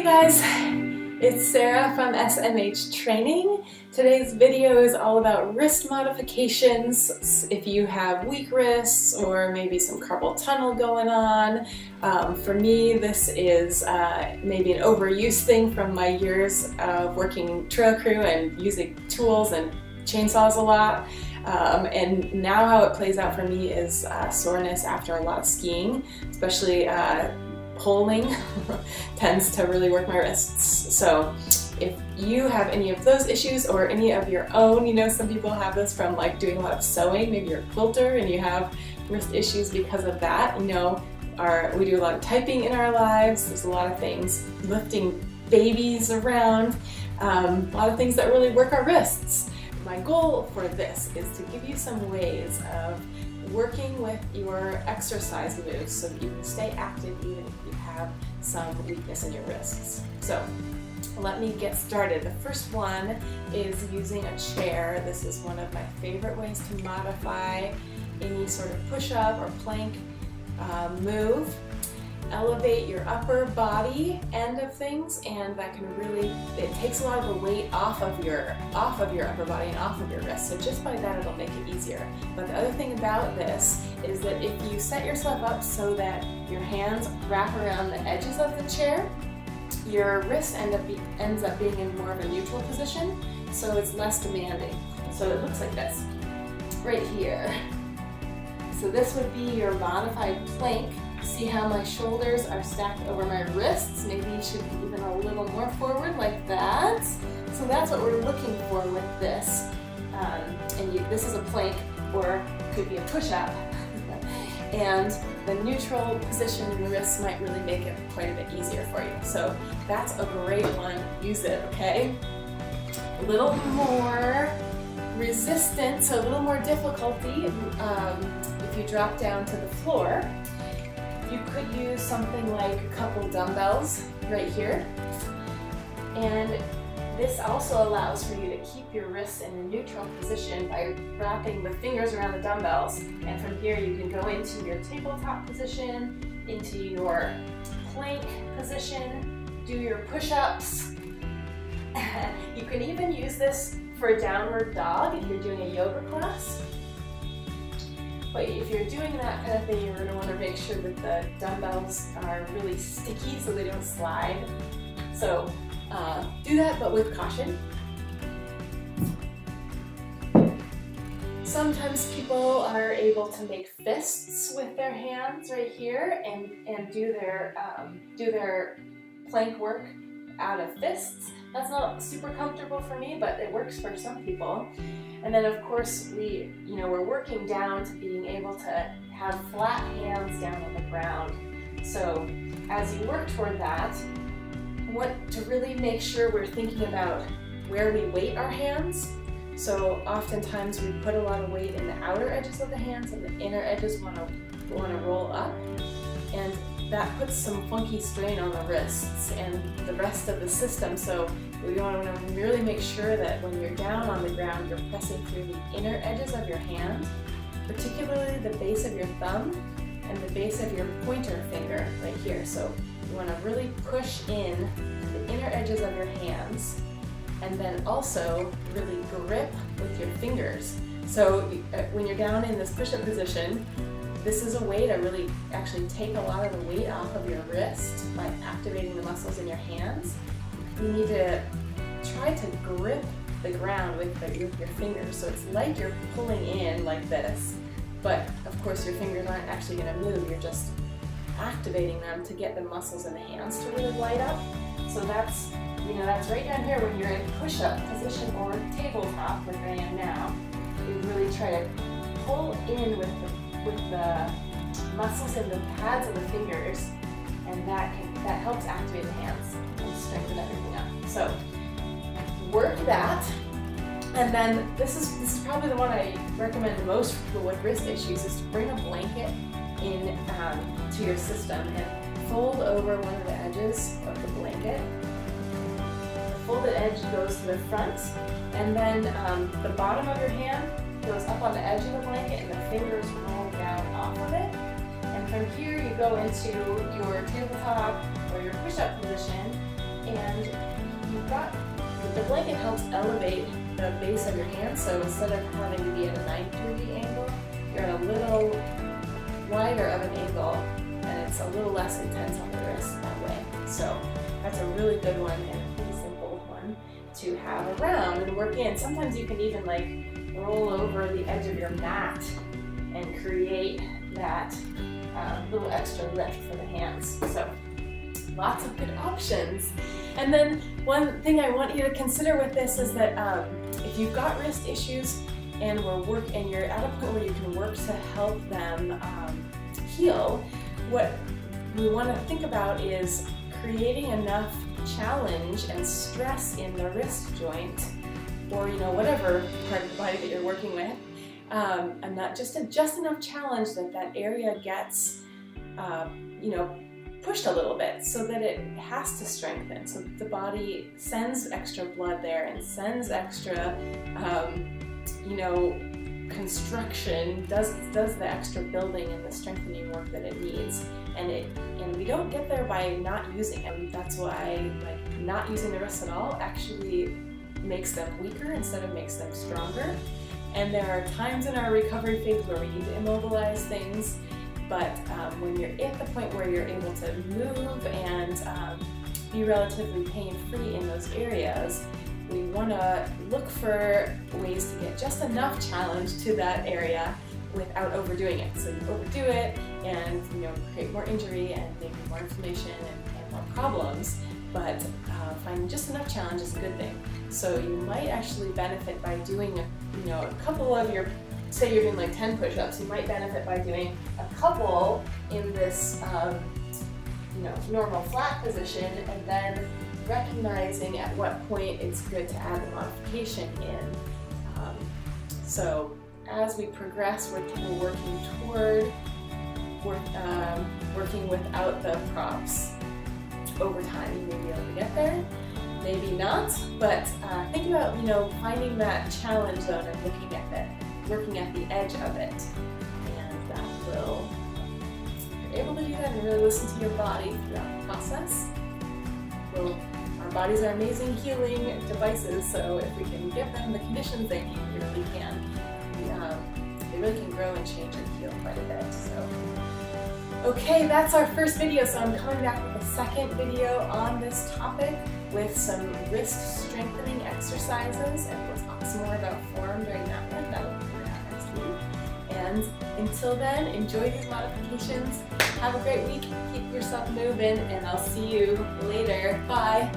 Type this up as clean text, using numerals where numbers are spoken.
guys, it's Sarah from SMH Training. Today's video is all about wrist modifications. If you have weak wrists or maybe some carpal tunnel going on. For me, this is maybe an overuse thing from my years of working trail crew and using tools and chainsaws a lot. And now how it plays out for me is soreness after a lot of skiing, especially poling tends to really work my wrists. So if you have any of those issues or any of your own, you know, some people have this from like doing a lot of sewing, maybe you're a quilter and you have wrist issues because of that. You know, we do a lot of typing in our lives, there's a lot of things, lifting babies around, a lot of things that really work our wrists. My goal for this is to give you some ways of working with your exercise moves so that you can stay active even if you have some weakness in your wrists. So let me get started. The first one is using a chair. This is one of my favorite ways to modify any sort of push-up or plank move. Elevate your upper body end of things, and that can really, it takes a lot of the weight off of your upper body and off of your wrist. So just by that, it'll make it easier. But the other thing about this is that if you set yourself up so that your hands wrap around the edges of the chair, your wrist ends up being in more of a neutral position, so it's less demanding. So it looks like this, right here. So this would be your Bonafide Plank. See how my shoulders are stacked over my wrists? Maybe you should be even a little more forward like that. So that's what we're looking for with this. This is a plank, or could be a push-up. And the neutral position in the wrists might really make it quite a bit easier for you. So that's a great one. Use it, okay? A little more resistance, so a little more difficulty if you drop down to the floor. You could use something like a couple dumbbells right here. And this also allows for you to keep your wrists in a neutral position by wrapping the fingers around the dumbbells. And from here you can go into your tabletop position, into your plank position, do your push-ups. You can even use this for a downward dog if you're doing a yoga class. But if you're doing that kind of thing, you're going to want to make sure that the dumbbells are really sticky so they don't slide. So do that, but with caution. Sometimes people are able to make fists with their hands right here and do their plank work out of fists. That's not super comfortable for me, but it works for some people. And then of course we're working down to being able to have flat hands down on the ground. So as you work toward that, to really make sure we're thinking about where we weight our hands. So oftentimes we put a lot of weight in the outer edges of the hands, and the inner edges want to roll up, and that puts some funky strain on the wrists and the rest of the system. So we want to really make sure that when you're down on the ground, you're pressing through the inner edges of your hand, particularly the base of your thumb and the base of your pointer finger right here. So you want to really push in the inner edges of your hands, and then also really grip with your fingers. So when you're down in this push-up position, this is a way to really actually take a lot of the weight off of your wrist by activating the muscles in your hands. You need to try to grip the ground with your fingers. So it's like you're pulling in like this, but of course your fingers aren't actually going to move. You're just activating them to get the muscles in the hands to really light up. So that's right down here when you're in push-up position or tabletop, like I am now. You really try to pull in with the muscles in the pads of the fingers, and that helps activate the hands and strengthen everything up. So work that, and then this is probably the one I recommend the most for people with wrist issues, is to bring a blanket in to your system and fold over one of the edges of the blanket. The folded edge goes to the front, and then the bottom of your hand goes up on the edge of the blanket, and the fingers roll down off of it. And from here you go into your tabletop or your push-up position, And you've got, the blanket helps elevate the base of your hand, so instead of having to be at a 90-degree angle, you're at a little wider of an angle, and it's a little less intense on the wrist that way. So that's a really good one and a pretty simple one to have around and work in. Sometimes you can even like roll over the edge of your mat and create that little extra lift for the hands. So lots of good options. And then one thing I want you to consider with this is that if you've got wrist issues and you're at a point where you can work to help them heal, what we want to think about is creating enough challenge and stress in the wrist joint, or whatever part of the body that you're working with, and that just enough challenge that that area gets pushed a little bit so that it has to strengthen, so the body sends extra blood there and sends extra construction, does the extra building and the strengthening work that it needs, and we don't get there by not using it. That's why not using the wrists at all actually makes them weaker instead of makes them stronger. And there are times in our recovery phase where we need to immobilize things, but when you're at the point where you're able to move and be relatively pain-free in those areas, we want to look for ways to get just enough challenge to that area without overdoing it. So you overdo it and create more injury and maybe more inflammation and more problems, but finding just enough challenge is a good thing. So you might actually benefit by doing a couple of your, say you're doing like 10 push-ups, you might benefit by doing a couple in this normal flat position, and then recognizing at what point it's good to add the modification in. So as we progress, we're working toward working without the props. Over time, you may be able to get there, maybe not, but think about finding that challenge zone and working at the edge of it, and that will, if you're able to do that and really listen to your body throughout the process, our bodies are amazing healing devices, so if we can give them the conditions they need, we really can. They really can grow and change and heal quite a bit. So, okay, that's our first video, so I'm coming back with a second video on this topic with some wrist strengthening exercises, and we'll talk some more about form during that one. That will be coming out next week. And until then, enjoy these modifications. Have a great week. Keep yourself moving, and I'll see you later. Bye.